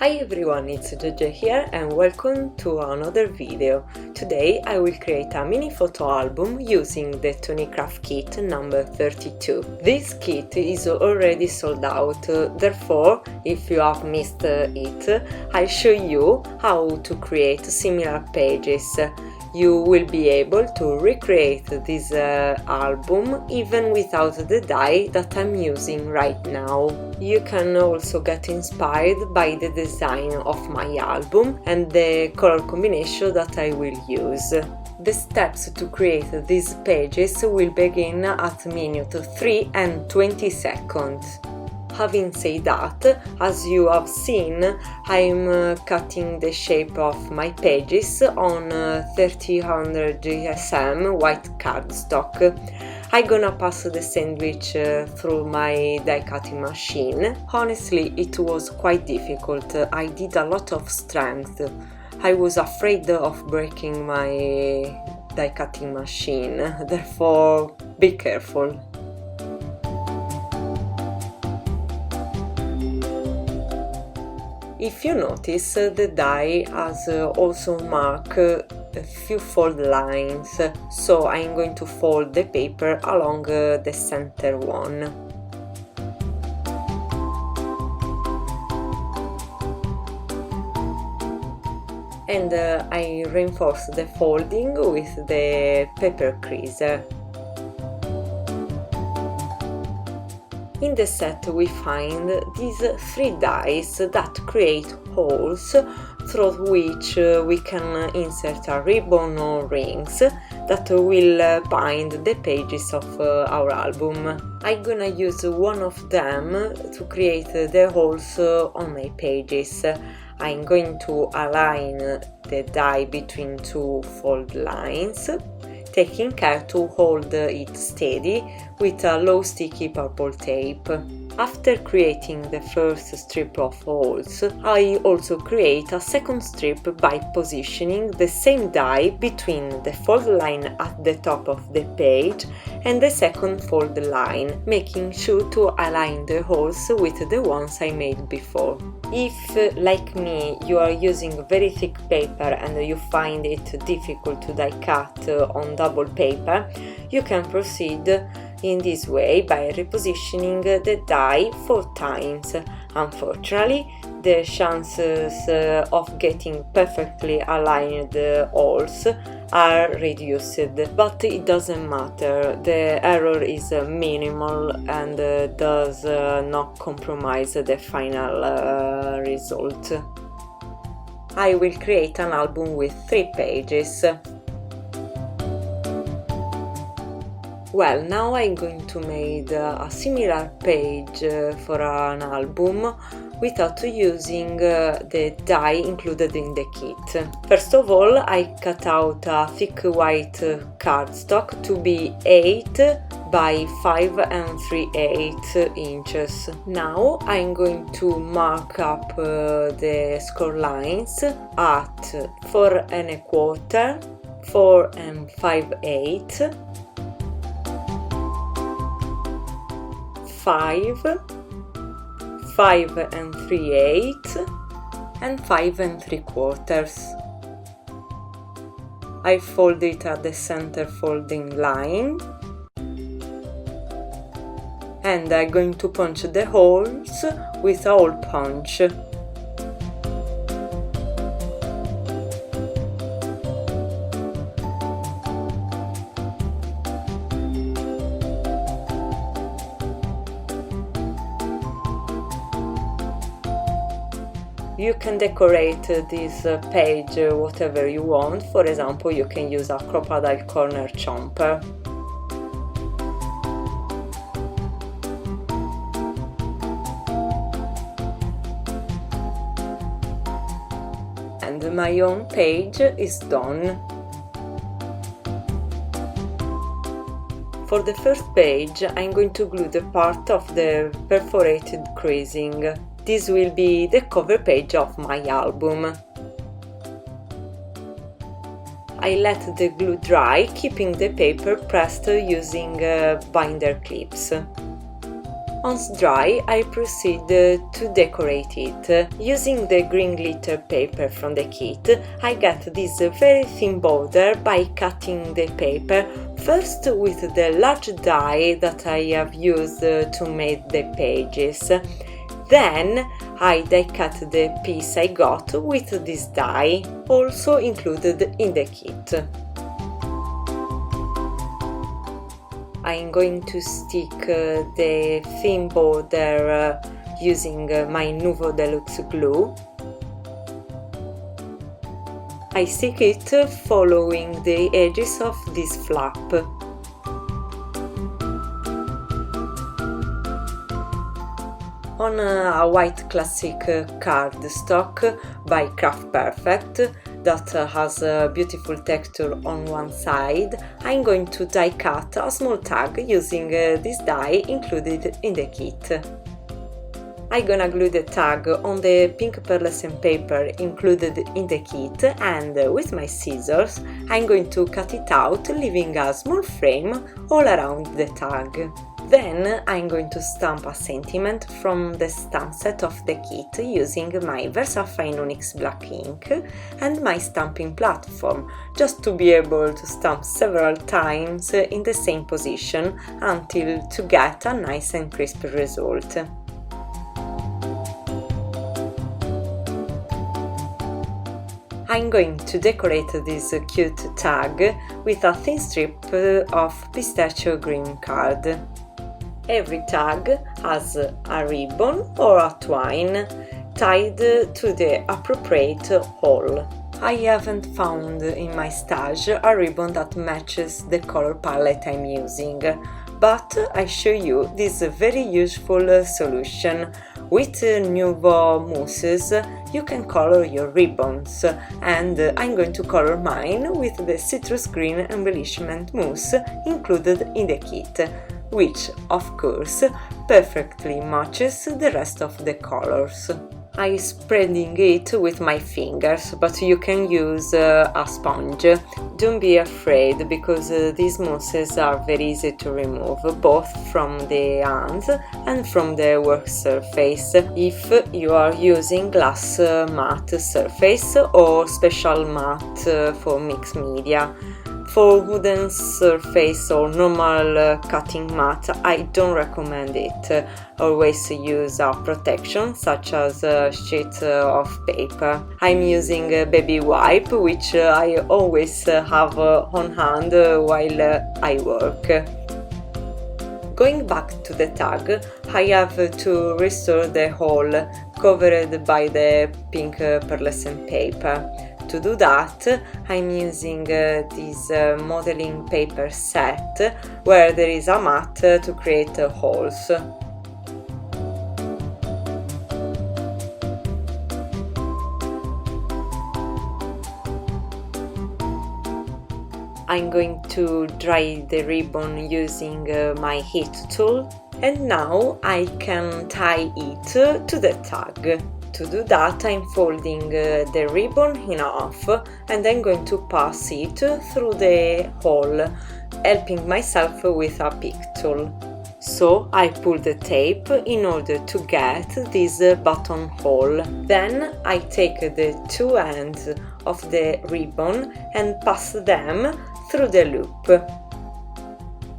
Hi everyone, it's Jojo here and welcome to another video. Today I will create a mini photo album using the Tonic Craft Kit number 32. This kit is already sold out, therefore if you have missed it, I'll show you how to create similar pages. You will be able to recreate this album even without the dye that I'm using right now. You can also get inspired by the design of my album and the color combination that I will use. The steps to create these pages will begin at minute 3 and 20 seconds. Having said that, as you have seen, I'm cutting the shape of my pages on 3000 GSM white cardstock. I'm gonna pass the sandwich through my die cutting machine. Honestly, it was quite difficult. I did a lot of strength. I was afraid of breaking my die cutting machine, therefore be careful. If you notice, the die has also marked a few fold lines, so I'm going to fold the paper along the center one. And I reinforce the folding with the paper creaser. In the set we find these 3 dies that create holes through which we can insert a ribbon or rings that will bind the pages of our album. I'm gonna use one of them to create the holes on my pages. I'm going to align the die between 2 fold lines, taking care to hold it steady with a low sticky purple tape. After creating the first strip of holes, I also create a second strip by positioning the same die between the fold line at the top of the page and the second fold line, making sure to align the holes with the ones I made before. If, like me, you are using very thick paper and you find it difficult to die cut on double paper, you can proceed in this way by repositioning the die 4 times. Unfortunately, the chances of getting perfectly aligned holes are reduced, but it doesn't matter, the error is minimal and does not compromise the final result. I will create an album with 3 pages. Well, now I'm going to make a similar page for an album without using the die included in the kit. First of all, I cut out a thick white cardstock to be 8 by 5 3/8 inches. Now I'm going to mark up the score lines at 4 1/4, 4 5/8, 5, 5 3/8 and 5 3/4. I fold it at the center folding line and I'm going to punch the holes with a hole punch. You can decorate this page whatever you want. For example, you can use a Crop-o-Dile corner Chomper. And my own page is done. For the first page, I'm going to glue the part of the perforated creasing. This will be the cover page of my album. I let the glue dry, keeping the paper pressed using binder clips. Once dry, I proceed to decorate it. Using the green glitter paper from the kit, I get this very thin border by cutting the paper first with the large die that I have used to make the pages. Then I die cut the piece I got with this die, also included in the kit. I'm going to stick the thin border using my Nuvo Deluxe glue. I stick it following the edges of this flap. On a white classic cardstock by Craft Perfect that has a beautiful texture on one side, I'm going to die cut a small tag using this die included in the kit. I'm gonna glue the tag on the pink pearlescent paper included in the kit, and with my scissors I'm going to cut it out, leaving a small frame all around the tag. Then I'm going to stamp a sentiment from the stamp set of the kit using my VersaFine Onyx black ink and my stamping platform, just to be able to stamp several times in the same position until to get a nice and crisp result. I'm going to decorate this cute tag with a thin strip of pistachio green card. Every tag has a ribbon or a twine tied to the appropriate hole. I haven't found in my stash a ribbon that matches the color palette I'm using, but I show you this very useful solution. With Nuvo mousses you can color your ribbons, and I'm going to color mine with the citrus green embellishment mousse included in the kit, which, of course, perfectly matches the rest of the colors. I'm spreading it with my fingers, but you can use a sponge. Don't be afraid, because these mousses are very easy to remove, both from the hands and from the work surface, if you are using glass matte surface or special matte for mixed media. For wooden surface or normal cutting mat, I don't recommend it. Always use a protection, such as a sheet of paper. I'm using a baby wipe, which I always have on hand while I work. Going back to the tag, I have to restore the hole covered by the pink pearlescent paper. To do that, I'm using this modeling paper set where there is a mat to create holes. I'm going to dry the ribbon using my heat tool, and now I can tie it to the tag. To do that, I'm folding the ribbon in half, and I'm going to pass it through the hole, helping myself with a pick tool. So I pull the tape in order to get this buttonhole. Then I take the two ends of the ribbon and pass them through the loop.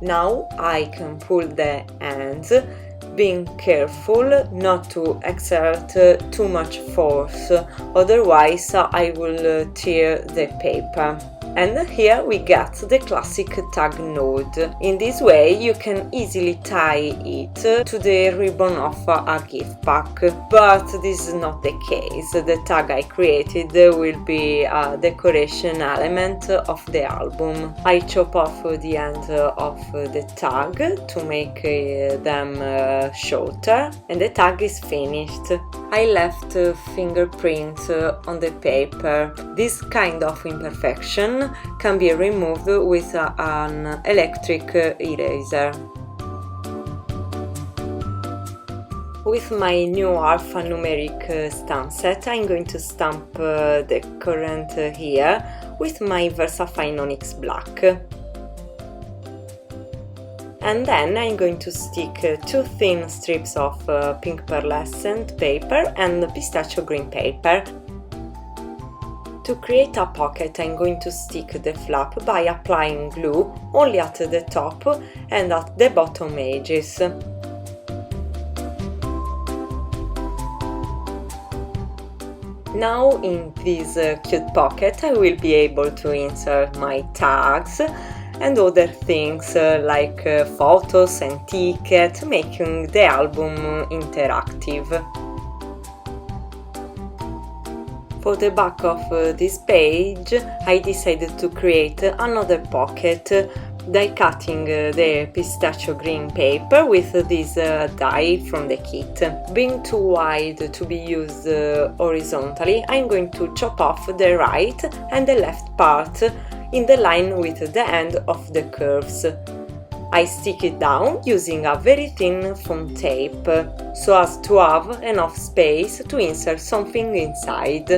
Now I can pull the ends, being careful not to exert too much force, otherwise I will tear the paper. And here we get the classic tag node. In this way you can easily tie it to the ribbon of a gift pack, but this is not the case. The tag I created will be a decoration element of the album. I chop off the end of the tag to make them shorter, and the tag is finished. I left fingerprints on the paper. This kind of imperfection can be removed with an electric eraser. With my new alphanumeric stamp set, I'm going to stamp the current here with my VersaFine Onyx Black. And then I'm going to stick 2 thin strips of pink pearlescent paper and pistachio green paper. To create a pocket, I'm going to stick the flap by applying glue only at the top and at the bottom edges. Now in this cute pocket I will be able to insert my tags and other things like photos and tickets, making the album interactive. For the back of this page I decided to create another pocket, die cutting the pistachio green paper with this die from the kit. Being too wide to be used horizontally, I'm going to chop off the right and the left part in the line with the end of the curves. I stick it down using a very thin foam tape, so as to have enough space to insert something inside.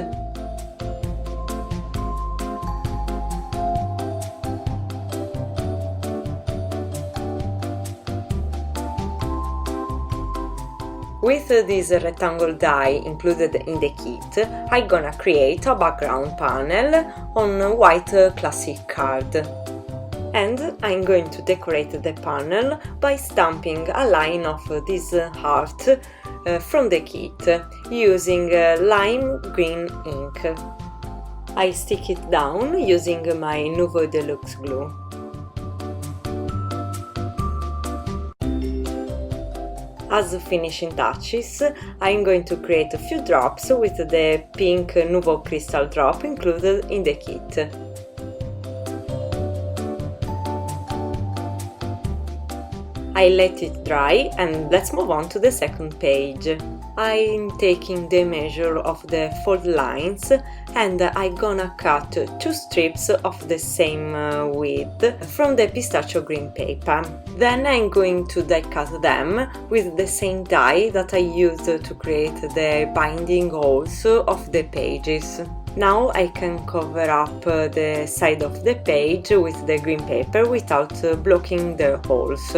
With this rectangle die included in the kit, I'm gonna create a background panel on white classic card. And I'm going to decorate the panel by stamping a line of this heart from the kit using lime green ink. I stick it down using my Nuvo Deluxe glue. As finishing touches, I'm going to create a few drops with the pink Nuvo crystal drop included in the kit. I let it dry and let's move on to the second page. I'm taking the measure of the fold lines and I'm gonna cut 2 strips of the same width from the pistachio green paper. Then I'm going to die cut them with the same die that I used to create the binding holes of the pages. Now I can cover up the side of the page with the green paper without blocking the holes.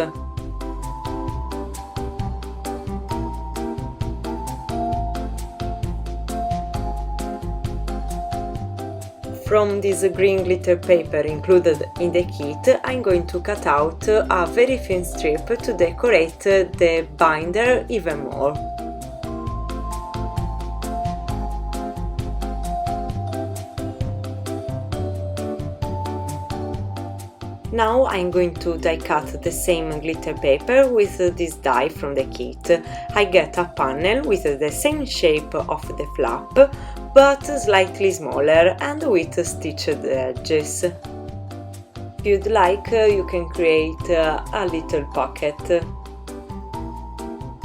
From this green glitter paper included in the kit, I'm going to cut out a very thin strip to decorate the binder even more. Now I'm going to die cut the same glitter paper with this die from the kit. I get a panel with the same shape of the flap, but slightly smaller and with stitched edges. If you'd like, you can create a little pocket.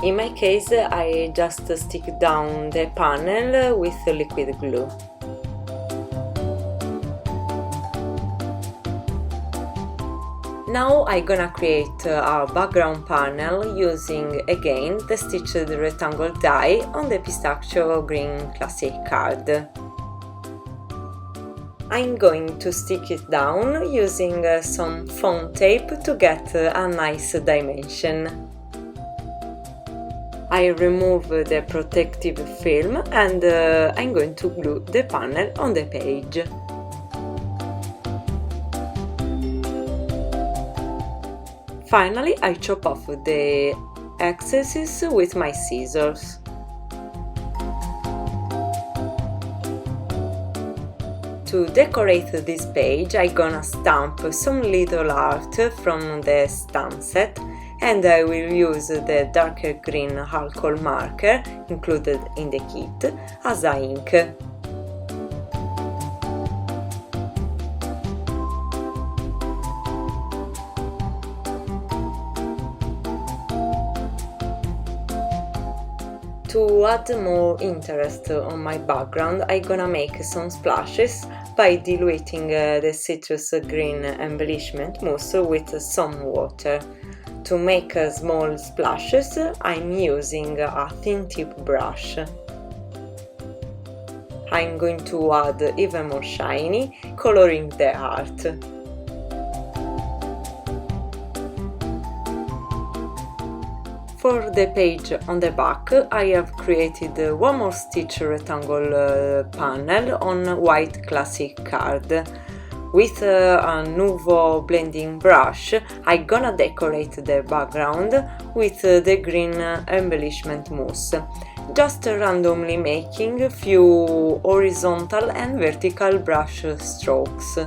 In my case, I just stick down the panel with liquid glue. Now I'm gonna create a background panel using again the stitched rectangle die on the pistachio green classic card. I'm going to stick it down using some foam tape to get a nice dimension. I remove the protective film and I'm going to glue the panel on the page. Finally, I chop off the excesses with my scissors. To decorate this page, I'm gonna stamp some little art from the stamp set, and I will use the darker green alcohol marker included in the kit as a ink. To add more interest on my background, I'm gonna make some splashes by diluting the citrus green embellishment mousse with some water. To make small splashes, I'm using a thin tip brush. I'm going to add even more shiny, coloring the art. For the page on the back, I have created one more stitch rectangle panel on white classic card. With a Nuvo blending brush, I'm gonna decorate the background with the green embellishment mousse, just randomly making a few horizontal and vertical brush strokes.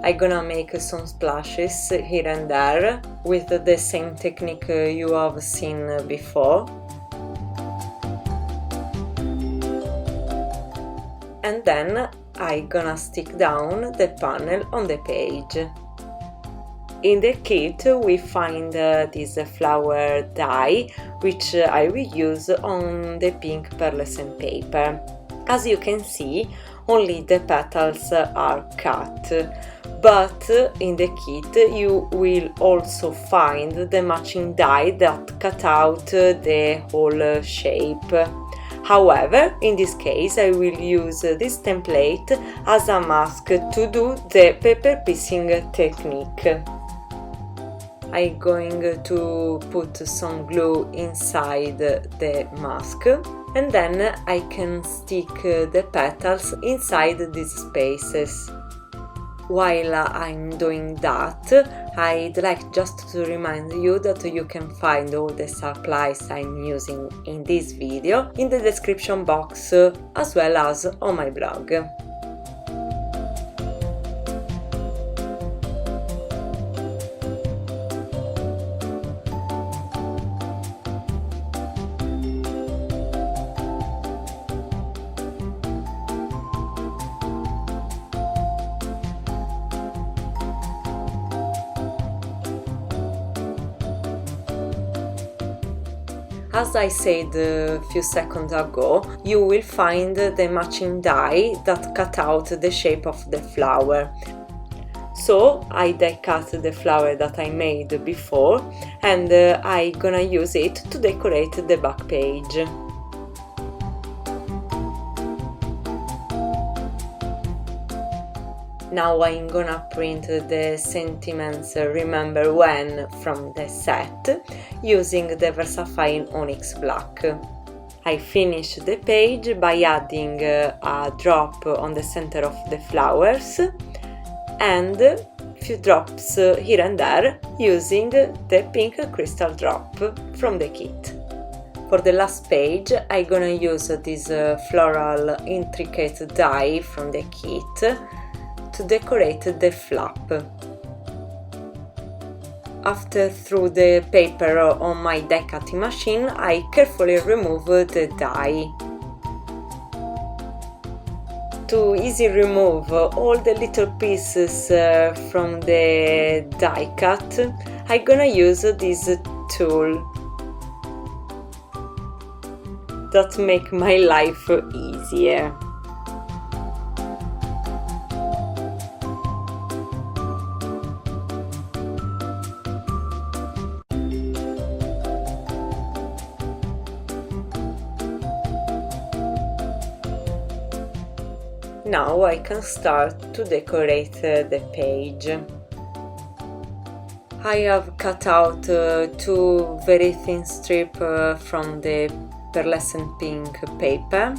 I'm gonna make some splashes here and there with the same technique you have seen before. And then I'm gonna stick down the panel on the page. In the kit we find this flower die, which I will use on the pink pearlescent paper. As you can see, only the petals are cut, but in the kit you will also find the matching die that cut out the whole shape. However, in this case I will use this template as a mask to do the paper piecing technique. I'm going to put some glue inside the mask, and then I can stick the petals inside these spaces. While I'm doing that, I'd like just to remind you that you can find all the supplies I'm using in this video in the description box, as well as on my blog. As I said a few seconds ago, you will find the matching die that cut out the shape of the flower. So I die cut the flower that I made before, and I'm gonna use it to decorate the back page. Now I'm gonna print the sentiments Remember When from the set using the VersaFine Onyx Black. I finished the page by adding a drop on the center of the flowers and a few drops here and there using the pink crystal drop from the kit. For the last page I'm gonna use this floral intricate die from the kit to decorate the flap. After through the paper on my die cutting machine, I carefully remove the die. To easily remove all the little pieces from the die cut, I'm gonna use this tool that make my life easier. Now I can start to decorate the page. I have cut out two very thin strips from the pearlescent pink paper,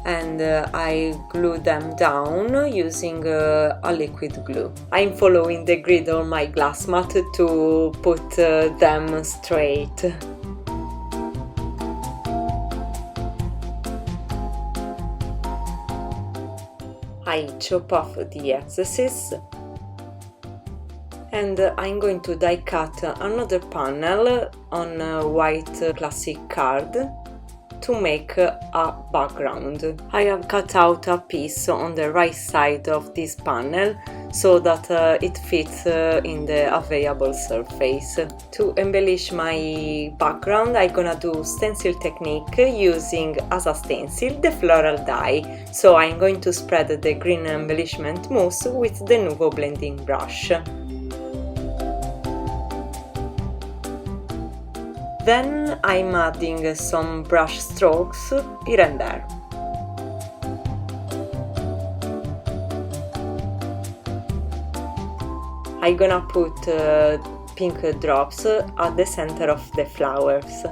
and I glue them down using a liquid glue. I'm following the grid on my glass mat to put them straight. I chop off the excesses, and I'm going to die cut another panel on white classic card to make a background. I have cut out a piece on the right side of this panel so that it fits in the available surface. To embellish my background, I'm gonna do stencil technique using as a stencil the floral die. So I'm going to spread the green embellishment mousse with the Nuvo blending brush. Then I'm adding some brush strokes here and there. I'm gonna put pink drops at the center of the flowers.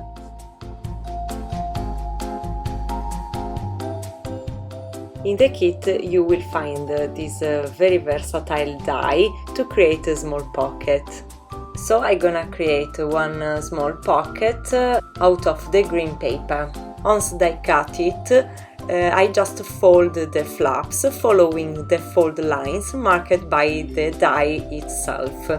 In the kit you will find this very versatile die to create a small pocket. So I'm gonna create one small pocket out of the green paper. Once I cut it, I just fold the flaps following the fold lines marked by the die itself.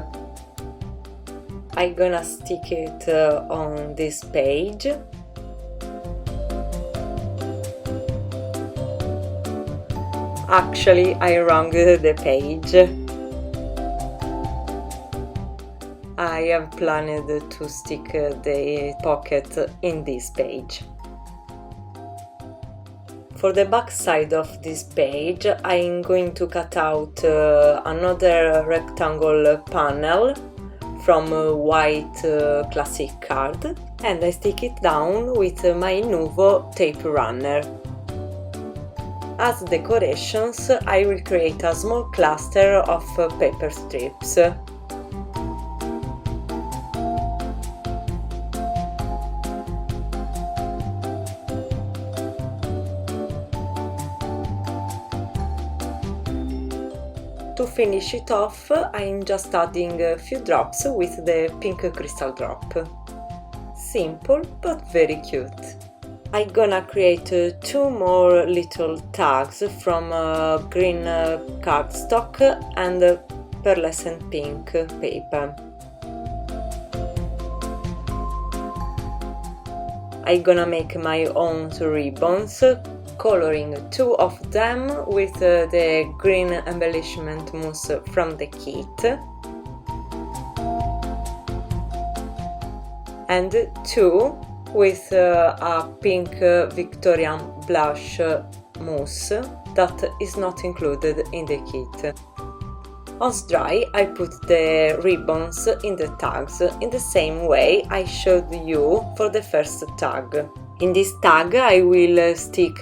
I'm gonna stick it on this page. Actually, I wrong the page. I have planned to stick the pocket in this page. For the back side of this page, I'm going to cut out another rectangle panel from white classic card, and I stick it down with my Nuvo tape runner. As decorations, I will create a small cluster of paper strips. To finish it off, I'm just adding a few drops with the pink crystal drop. Simple but very cute. I'm gonna create two more little tags from green cardstock and pearlescent pink paper. I'm gonna make my own ribbons, coloring two of them with the green embellishment mousse from the kit, and two with a pink Victorian blush mousse that is not included in the kit. Once dry, I put the ribbons in the tags in the same way I showed you for the first tag. In this tag I will stick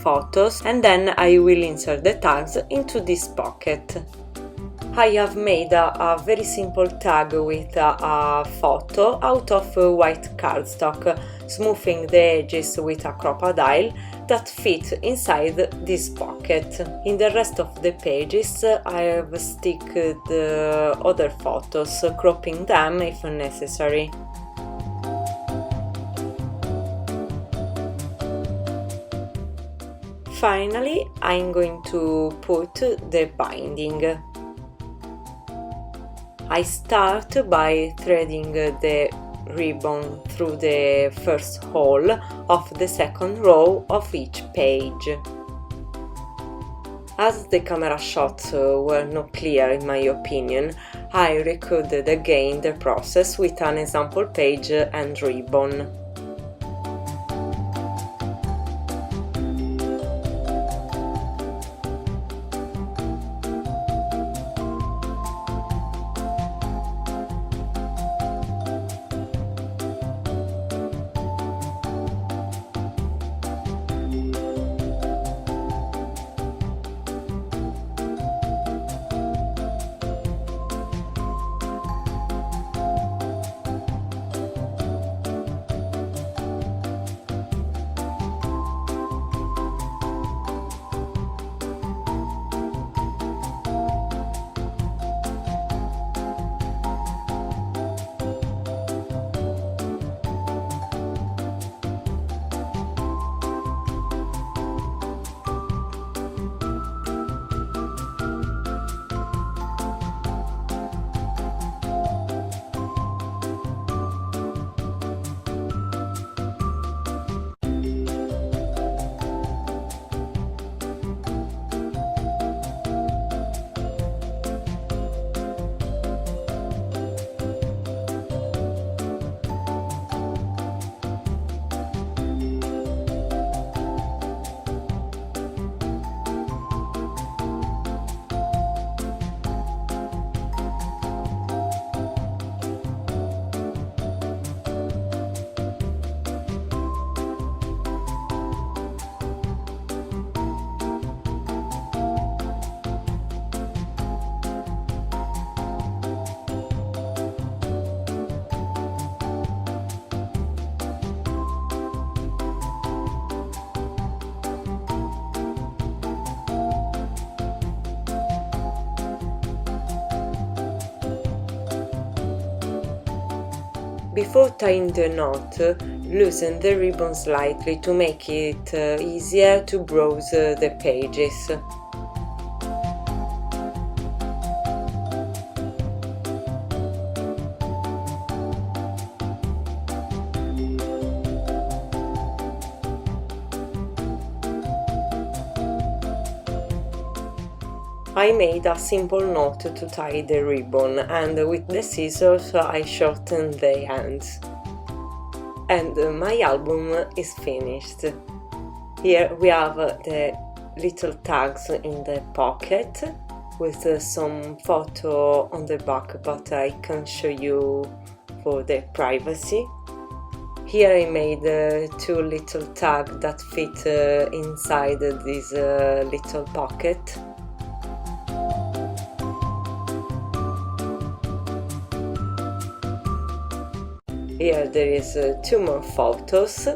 photos, and then I will insert the tags into this pocket. I have made a very simple tag with a photo out of white cardstock, smoothing the edges with a Crop-o-Dile that fit inside this pocket. In the rest of the pages I have sticked the other photos, cropping them if necessary. Finally, I'm going to put the binding. I start by threading the ribbon through the first hole of the second row of each page. As the camera shots were not clear in my opinion, I recorded again the process with an example page and ribbon. Before tying the knot, loosen the ribbon slightly to make it easier to browse the pages. I made a simple knot to tie the ribbon, and with the scissors I shortened the ends. And my album is finished. Here we have the little tags in the pocket with some photo on the back, but I can't show you for the privacy. Here I made two little tags that fit inside this little pocket. Here there is two more photos.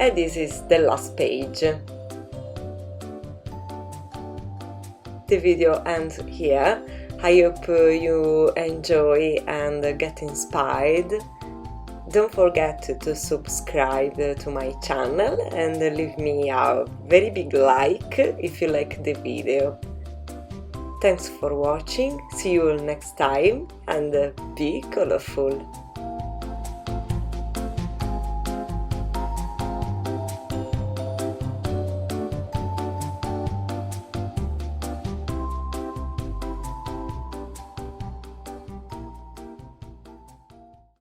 And this is the last page. The video ends here. I hope you enjoy and get inspired. Don't forget to subscribe to my channel and leave me a very big like if you like the video. Thanks for watching, see you all next time, and be colorful!